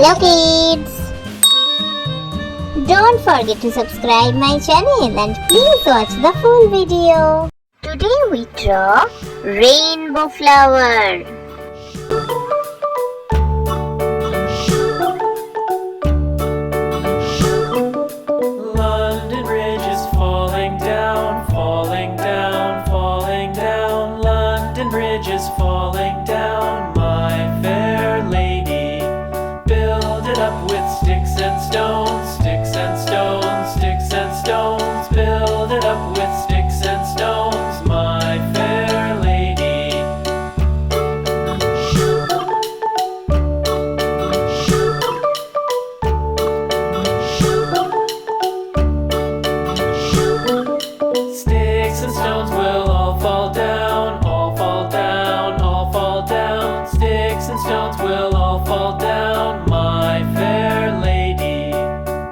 Hello kids! Don't forget to subscribe my channel and please watch the full video. Today we draw rainbow flower. London Bridge is falling down, falling down, falling down. London Bridge is falling down, my fair lady. Build it up with sticks and stones, sticks and stones, sticks and stones. Build it up with sticks and stones, my fair lady. Sticks and stones will all fall down, all fall down, all fall down. Sticks and stones will all fall down, my fair lady.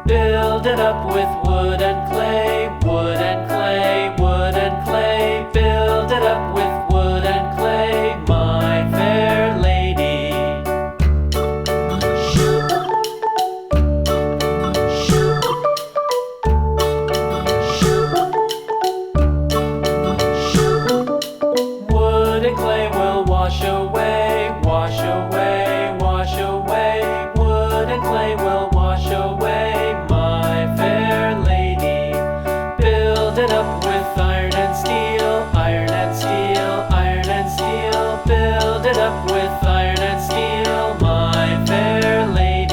Build it up with wood and clay, wood and clay, wood and clay. Build it up with wood and clay, my fair lady. Wood and clay will wash away, wash away, wash away. Wood and clay will wash away, my fair lady. Build it up with iron and steel, iron and steel, iron and steel. Build it up with iron and steel, my fair lady.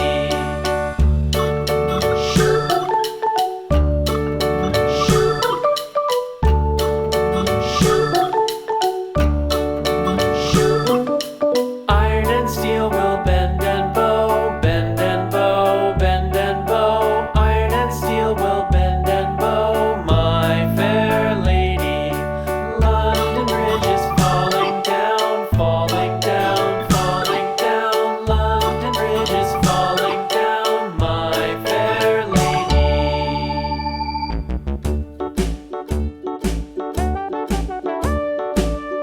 Iron and steel will bend and bow, bend and bow, bend and bow. Iron and steel will bend and bow, my fair lady. London Bridge is falling down, falling down, falling down. London Bridge is falling down, my fair lady.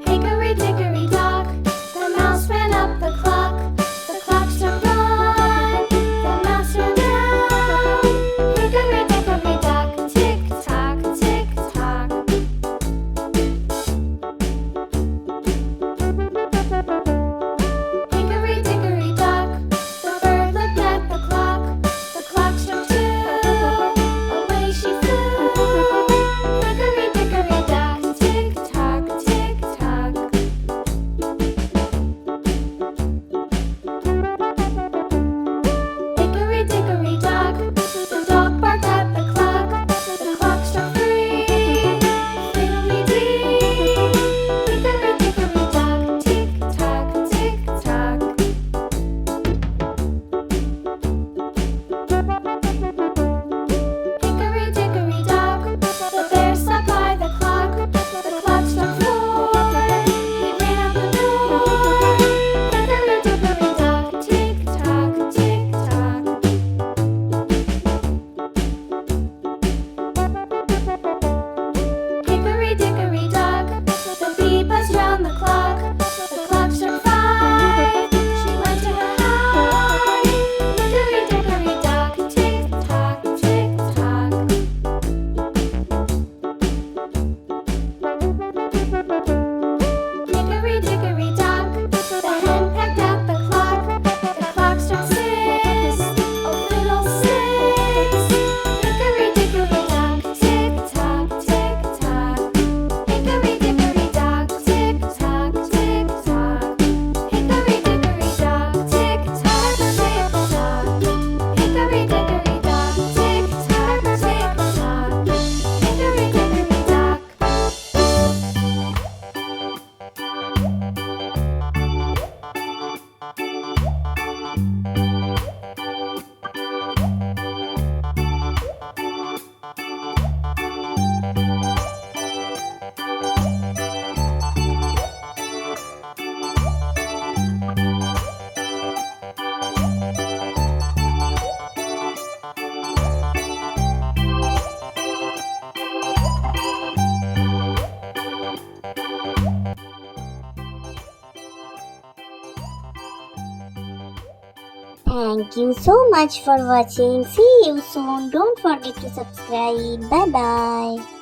Hickory dickory dock, the mouse ran up the clock. The clock struck one, the mouse ran down. Hickory dickory dock, tick tock, tick tock. Hickory dickory dock, the bird looked at the clock. The clock struck two, away she flew. Hickory dickory dock, tick tock, tick tock. Hickory dickory dock, the dog barked at the clock. The clock struck three, fiddly-dee. Hickory dickory dock, tick tock, tick tock. Hickory dickory dock, the bear sat by the clock. The clock struck four, he ran out the door. Hickory dickory dock, tick tock, tick tock. Hickory dickory dock, the bee buzzed round the clock. The clock struck five, she went to her hive. Hickory dickory dock, tick tock, tick tock. Hickory dickory dock, the hen pecked at the clock. The clock struck six, oh fiddlesticks. Hickory dickory dock, tick tock, tick tock. Hickory Thank you so much for watching. See you soon. Don't forget to subscribe. Bye bye.